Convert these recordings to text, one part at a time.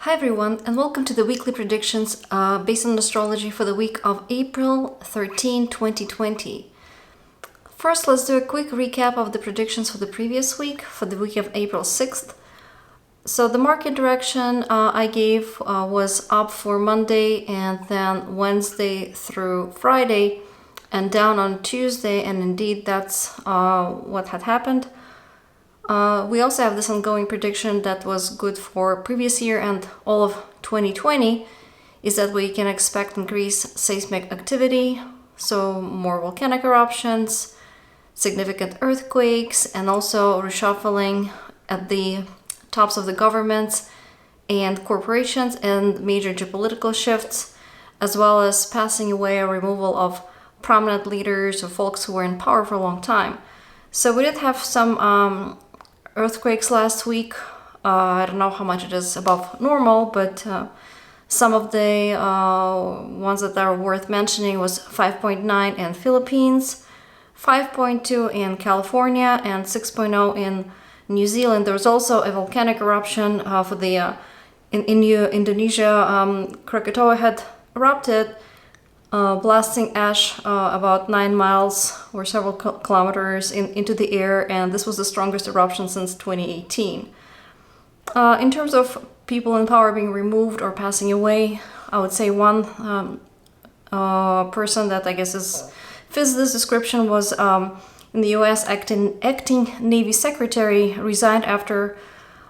Hi everyone, and welcome to the weekly predictions based on astrology for the week of April 13, 2020. First, let's do a quick recap of the predictions for the previous week, for the week of April 6th. So the market direction I gave was up for Monday and then Wednesday through Friday and down on Tuesday, and indeed that's what had happened. We also have this ongoing prediction that was good for previous year and all of 2020, is that we can expect increased seismic activity, so more volcanic eruptions, significant earthquakes, and also reshuffling at the tops of the governments and corporations and major geopolitical shifts, as well as passing away or removal of prominent leaders or folks who were in power for a long time. So we did have some earthquakes last week. I don't know how much it is above normal, but some of the ones that are worth mentioning was 5.9 in Philippines, 5.2 in California, and 6.0 in New Zealand. There was also a volcanic eruption for the in Indonesia. Krakatoa had erupted, blasting ash about 9 miles or several kilometers into the air, and this was the strongest eruption since 2018. In terms of people in power being removed or passing away, I would say one person that I guess fits this description was in the US, acting Navy Secretary resigned after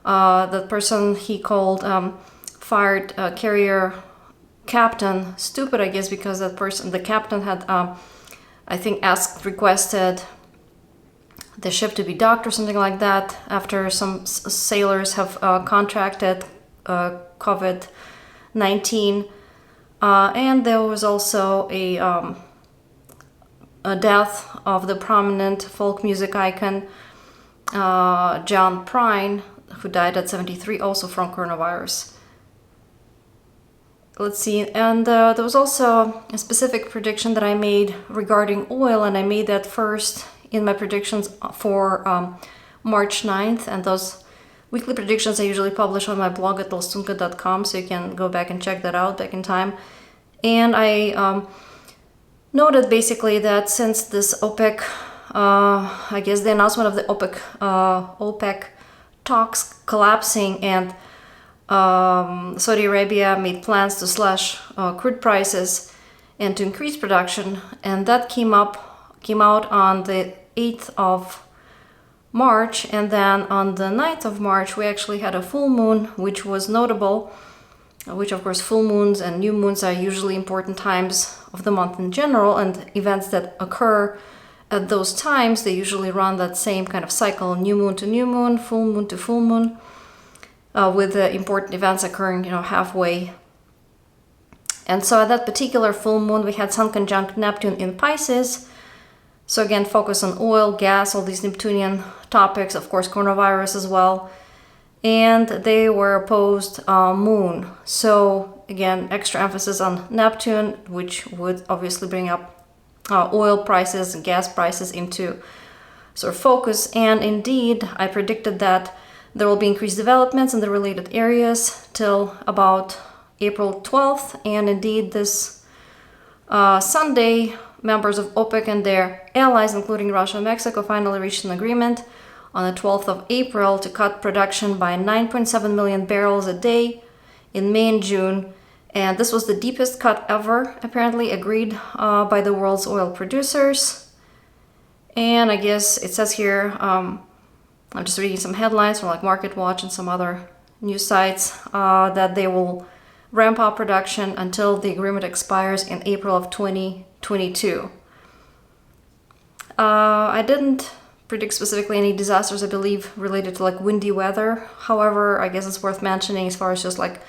that person he called fired carrier captain stupid, I guess, because the captain had I think requested the ship to be docked or something like that after some sailors have contracted COVID-19, and there was also a death of the prominent folk music icon John Prine, who died at 73, also from coronavirus. Let's see, and there was also a specific prediction that I made regarding oil, and I made that first in my predictions for March 9th, and those weekly predictions I usually publish on my blog at tolstunka.com, so you can go back and check that out back in time. And I noted basically that since this OPEC, I guess the announcement of the OPEC talks collapsing, and Saudi Arabia made plans to slash crude prices and to increase production, and that came out on the 8th of March, and then on the 9th of March we actually had a full moon, which was notable, which of course full moons and new moons are usually important times of the month in general, and events that occur at those times, they usually run that same kind of cycle, new moon to new moon, full moon to full moon, with the important events occurring, halfway. And so at that particular full moon, we had Sun conjunct Neptune in Pisces. So again, focus on oil, gas, all these Neptunian topics, of course, coronavirus as well. And they were opposed moon. So again, extra emphasis on Neptune, which would obviously bring up oil prices and gas prices into sort of focus. And indeed, I predicted that there will be increased developments in the related areas till about April 12th. And indeed, this Sunday, members of OPEC and their allies, including Russia and Mexico, finally reached an agreement on the 12th of April to cut production by 9.7 million barrels a day in May and June. And this was the deepest cut ever, apparently agreed by the world's oil producers. And I guess it says here, I'm just reading some headlines from like Market Watch and some other news sites, that they will ramp up production until the agreement expires in April of 2022. I didn't predict specifically any disasters, I believe, related to like windy weather. However, I guess it's worth mentioning as far as just like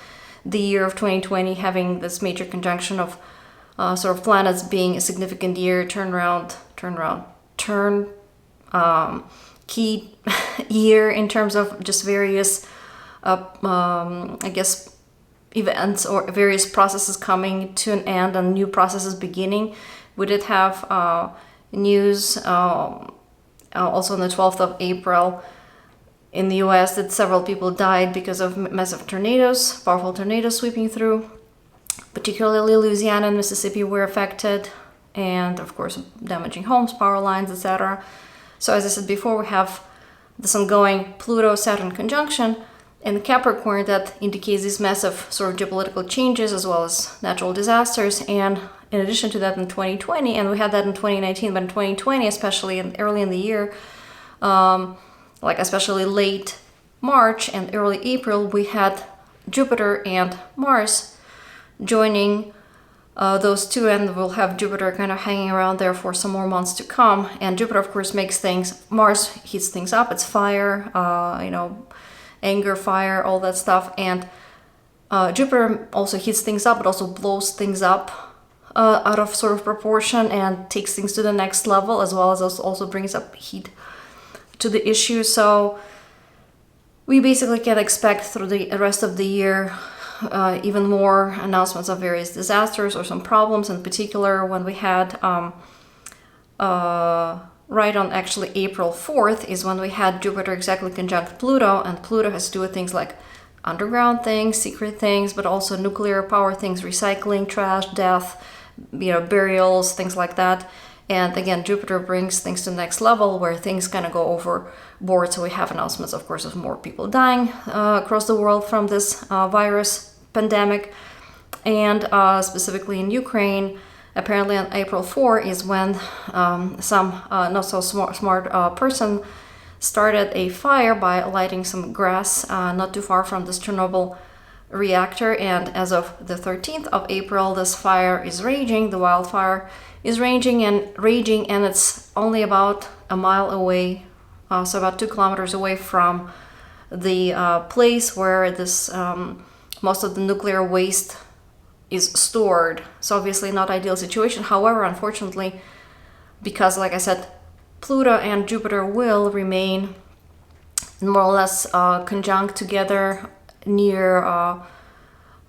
the year of 2020 having this major conjunction of sort of planets being a significant year, key year in terms of just various, I guess, events or various processes coming to an end and new processes beginning. We did have news also on the 12th of April in the US that several people died because of massive tornadoes, powerful tornadoes sweeping through. Particularly Louisiana and Mississippi were affected, and of course damaging homes, power lines, etc. So as I said before, we have this ongoing Pluto-Saturn conjunction in Capricorn that indicates these massive sort of geopolitical changes as well as natural disasters. And in addition to that, in 2020, and we had that in 2019, but in 2020, especially early in the year, like especially late March and early April, we had Jupiter and Mars joining those two, and we'll have Jupiter kind of hanging around there for some more months to come. And Jupiter, of course, makes things, Mars heats things up, it's fire, anger, fire, all that stuff. And Jupiter also heats things up, but also blows things up out of sort of proportion and takes things to the next level, as well as also brings up heat to the issue. So we basically can expect through the rest of the year even more announcements of various disasters or some problems. In particular, when we had right on actually April 4th is when we had Jupiter exactly conjunct Pluto, and Pluto has to do with things like underground things, secret things, but also nuclear power things, recycling, trash, death, burials, things like that. And again, Jupiter brings things to the next level where things kind of go overboard. So we have announcements, of course, of more people dying across the world from this virus pandemic. And specifically in Ukraine, apparently on April 4 is when some not so smart person started a fire by lighting some grass not too far from this Chernobyl reactor. And as of the 13th of April, this fire is raging, the wildfire is raging, and it's only about a mile away, so about 2 kilometers away from the place where this most of the nuclear waste is stored. So obviously not ideal situation. However, unfortunately, because like I said, Pluto and Jupiter will remain more or less conjunct together near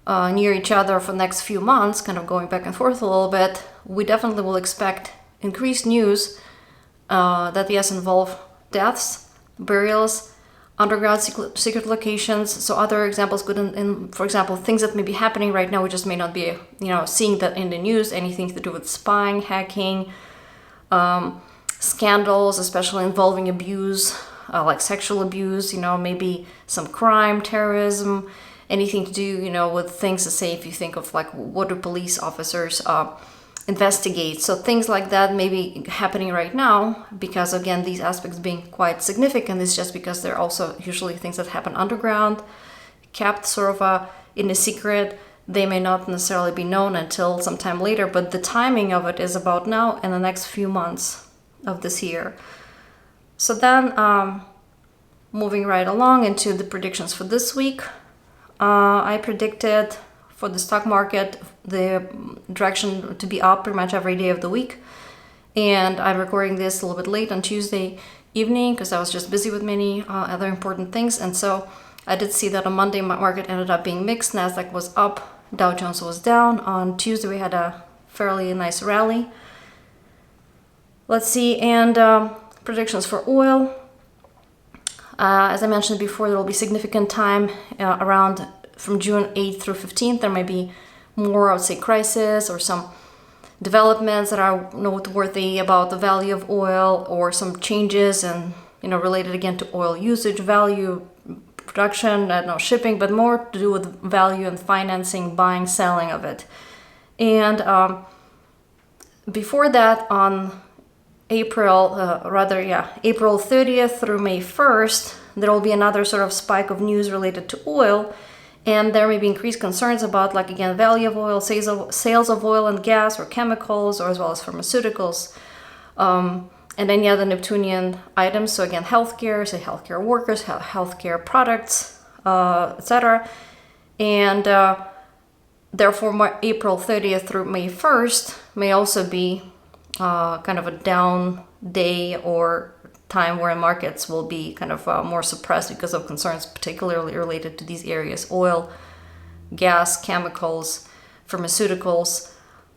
each other for the next few months, kind of going back and forth a little bit, we definitely will expect increased news that yes, involve deaths, burials, underground secret locations. So other examples could, for example, things that may be happening right now, we just may not be, seeing that in the news, anything to do with spying, hacking, scandals, especially involving abuse, like sexual abuse, maybe some crime, terrorism, anything to do, with things to say, if you think of like, what do police officers investigate? So things like that may be happening right now, because again, these aspects being quite significant is just because they're also usually things that happen underground, kept sort of in a secret. They may not necessarily be known until sometime later, but the timing of it is about now in the next few months of this year. So then moving right along into the predictions for this week, I predicted for the stock market the direction to be up pretty much every day of the week. And I'm recording this a little bit late on Tuesday evening because I was just busy with many other important things. And so I did see that on Monday, my market ended up being mixed. Nasdaq was up, Dow Jones was down. On Tuesday, we had a fairly nice rally. Let's see, and predictions for oil. As I mentioned before, there will be significant time around from June 8th through 15th. There might be more, I would say, crisis or some developments that are noteworthy about the value of oil, or some changes and related again to oil usage, value, production, shipping, but more to do with value and financing, buying, selling of it. And before that, on April 30th through May 1st, there will be another sort of spike of news related to oil. And there may be increased concerns about, like, again, value of oil, sales of oil and gas or chemicals, or as well as pharmaceuticals, and any other Neptunian items. So again, healthcare, say healthcare workers, healthcare products, etc. And therefore, April 30th through May 1st may also be kind of a down day or time where markets will be kind of more suppressed because of concerns particularly related to these areas: oil, gas, chemicals, pharmaceuticals,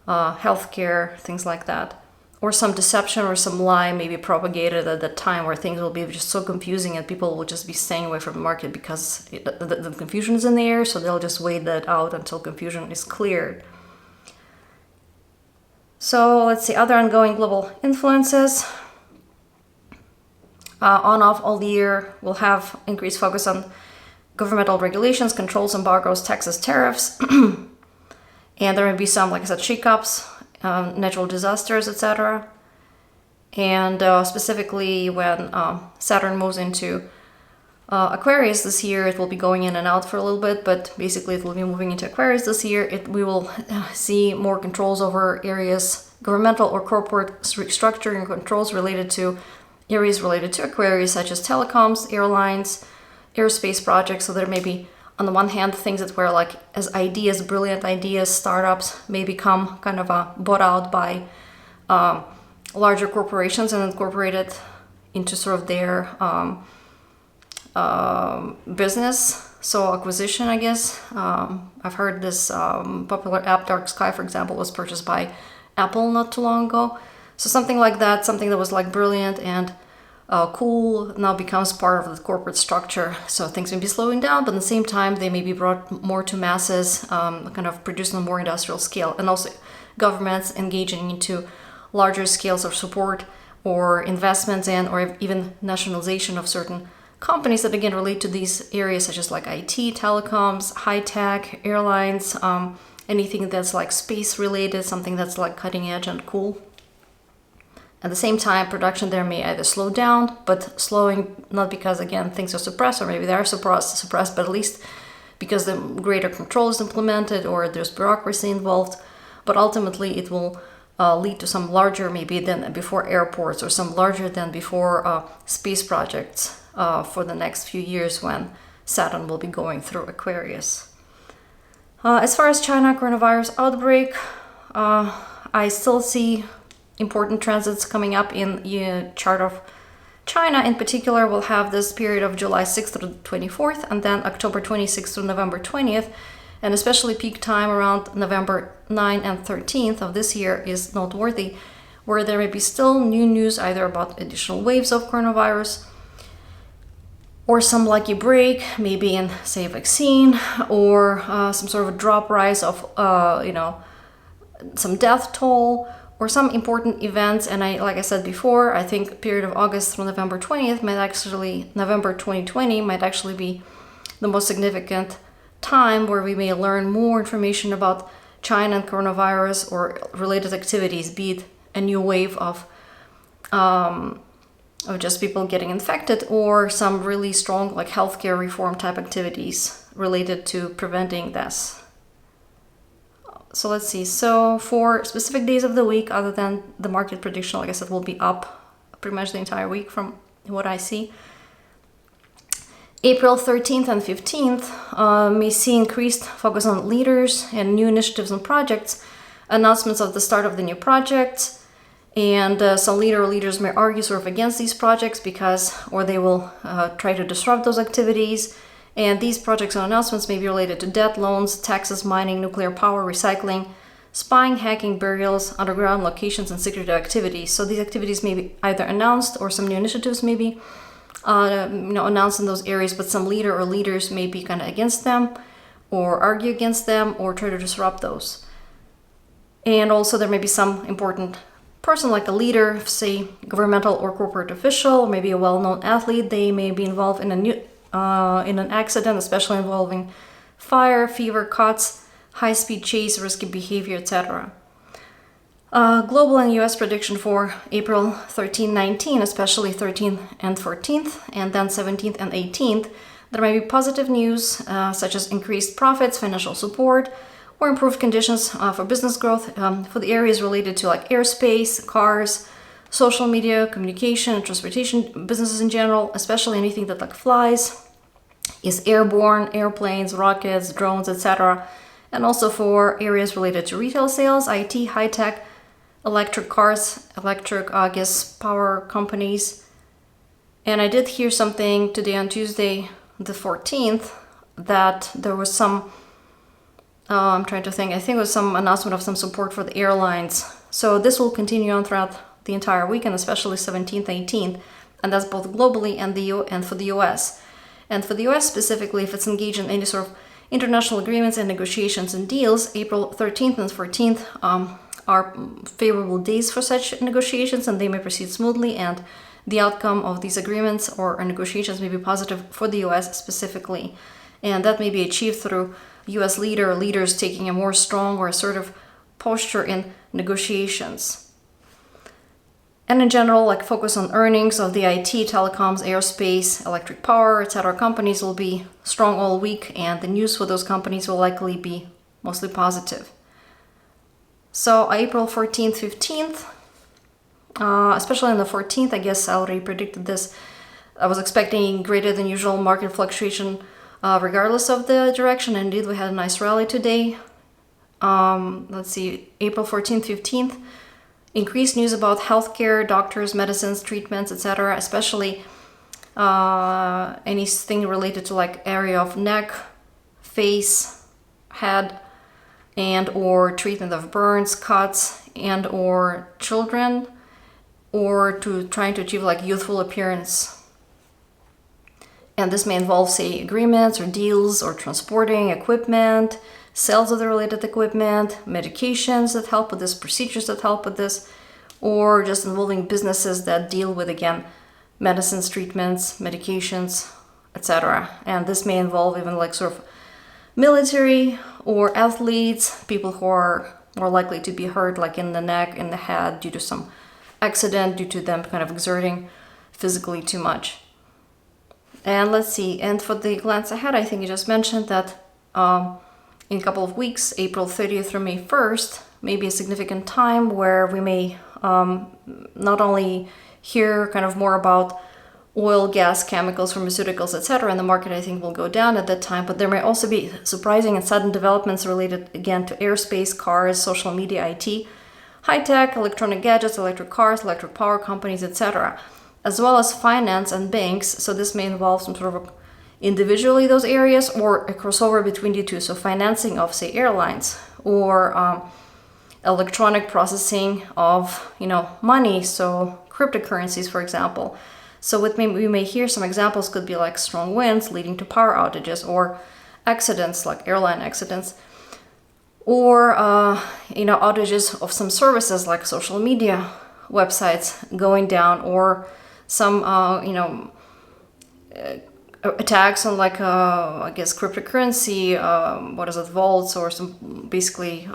healthcare, things like that. or some deception or some lie may be propagated at that time where things will be just so confusing and people will just be staying away from the market because the confusion is in the air, so they'll just wait that out until confusion is cleared. So let's see, other ongoing global influences. On-off all the year, we'll have increased focus on governmental regulations, controls, embargoes, taxes, tariffs. And there may be some, like I said, shakeups, natural disasters, etc. And specifically when Saturn moves into Aquarius this year, it will be going in and out for a little bit, but basically it will be moving into Aquarius this year. We will see more controls over areas, governmental or corporate restructuring controls related to areas related to Aquarius, such as telecoms, airlines, aerospace projects. So there may be, on the one hand, things that were like as ideas, brilliant ideas, startups may become kind of bought out by larger corporations and incorporated into sort of their business. So acquisition, I guess. I've heard this popular app, Dark Sky, for example, was purchased by Apple not too long ago. So something like that, something that was like brilliant and cool, now becomes part of the corporate structure. So things may be slowing down, but at the same time, they may be brought more to masses, kind of produced on a more industrial scale. And also governments engaging into larger scales of support or investments in, or even nationalization of certain companies that again relate to these areas such as like IT, telecoms, high tech, airlines, anything that's like space related, something that's like cutting edge and cool. At the same time, production there may either slow down, but slowing not because, again, things are suppressed, or maybe they are suppressed, but at least because the greater control is implemented or there's bureaucracy involved. But ultimately, it will lead to some larger, maybe than before airports, or some larger than before space projects for the next few years when Saturn will be going through Aquarius. As far as China coronavirus outbreak, I still see important transits coming up in the chart of China. In particular, we'll have this period of July 6th to the 24th, and then October 26th to November 20th, and especially peak time around November 9th and 13th of this year is noteworthy, where there may be still new news either about additional waves of coronavirus or some lucky break, maybe in, say, a vaccine, or some sort of a drop rise of, some death toll, or some important events. And like I said before, I think period of August through November 20th November 2020 might actually be the most significant time where we may learn more information about China and coronavirus or related activities, be it a new wave of just people getting infected, or some really strong like healthcare reform type activities related to preventing this. So let's see. So for specific days of the week, other than the market prediction, like I said, will be up pretty much the entire week from what I see. April 13th and 15th may see increased focus on leaders and new initiatives and projects, announcements of the start of the new projects, and some leaders may argue sort of against these projects or they will try to disrupt those activities. And these projects and announcements may be related to debt, loans, taxes, mining, nuclear power, recycling, spying, hacking, burials, underground locations, and secretive activities. So these activities may be either announced, or some new initiatives may be announced in those areas, but some leader or leaders may be kind of against them, or argue against them, or try to disrupt those. And also there may be some important person like a leader, say governmental or corporate official, maybe a well-known athlete. They may be involved in an accident, especially involving fire, fever, cuts, high-speed chase, risky behavior, etc. Global and US prediction for April 13-19, especially 13th and 14th, and then 17th and 18th. There may be positive news such as increased profits, financial support, or improved conditions for business growth for the areas related to like airspace, cars, social media, communication, and transportation businesses in general, especially anything that like flies, is airborne, airplanes, rockets, drones, etc. And also for areas related to retail sales, IT, high tech, electric cars, power companies. And I did hear something today on Tuesday, the 14th, that there was some, I'm trying to think, I think it was some announcement of some support for the airlines. So this will continue on throughout the entire weekend, especially 17th, 18th, and that's both globally and for the US. And for the US specifically, if it's engaged in any sort of international agreements and negotiations and deals, April 13th and 14th are favorable days for such negotiations, and they may proceed smoothly, and the outcome of these agreements or negotiations may be positive for the US specifically. And that may be achieved through US leaders taking a more strong or assertive posture in negotiations. And in general, like focus on earnings of the IT, telecoms, aerospace, electric power, etc. companies will be strong all week, and the news for those companies will likely be mostly positive. So April 14th, 15th, especially on the 14th, I guess I already predicted this. I was expecting greater than usual market fluctuation regardless of the direction. Indeed, we had a nice rally today. Let's see, April 14th, 15th. Increased news about healthcare, doctors, medicines, treatments, etc., especially anything related to like area of neck, face, head, and or treatment of burns, cuts, and or children, or to trying to achieve like youthful appearance. And this may involve, say, agreements or deals or transporting equipment, sales of the related equipment, medications that help with this, procedures that help with this, or just involving businesses that deal with, again, medicines, treatments, medications, etc. And this may involve even like sort of military or athletes, people who are more likely to be hurt like in the neck, in the head, due to some accident, due to them kind of exerting physically too much. And let's see, and for the glance ahead, I think you just mentioned that in a couple of weeks, April 30th through May 1st, may be a significant time where we may not only hear kind of more about oil, gas, chemicals, pharmaceuticals, etc. and the market, I think, will go down at that time, but there may also be surprising and sudden developments related, again, to aerospace, cars, social media, IT, high-tech, electronic gadgets, electric cars, electric power companies, etc., as well as finance and banks. So this may involve some sort of individually those areas or a crossover between the two. So financing of, say, airlines, or electronic processing of, money, so cryptocurrencies, for example. So we may hear some examples could be like strong winds leading to power outages, or accidents like airline accidents, or outages of some services like social media websites going down, or some attacks on like I guess cryptocurrency, vaults, or some basically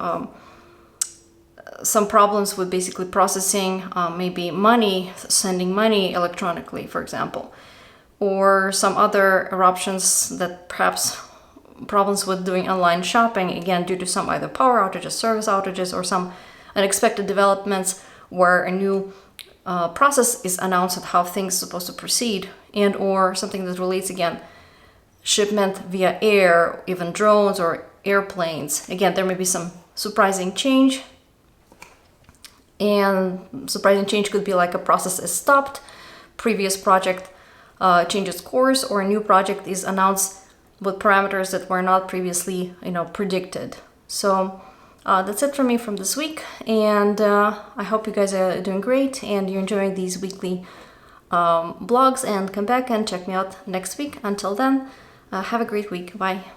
some problems with basically processing maybe money, sending money electronically, for example, or some other eruptions that perhaps problems with doing online shopping, again, due to some either power outages, service outages, or some unexpected developments where a new process is announced at how things are supposed to proceed, and or something that relates, again, shipment via air, even drones or airplanes. Again, there may be some surprising change, and surprising change could be like a process is stopped, previous project changes course, or a new project is announced with parameters that were not previously predicted. So that's it for me from this week, and I hope you guys are doing great and you're enjoying these weekly blogs, and come back and check me out next week. Until then, have a great week. Bye.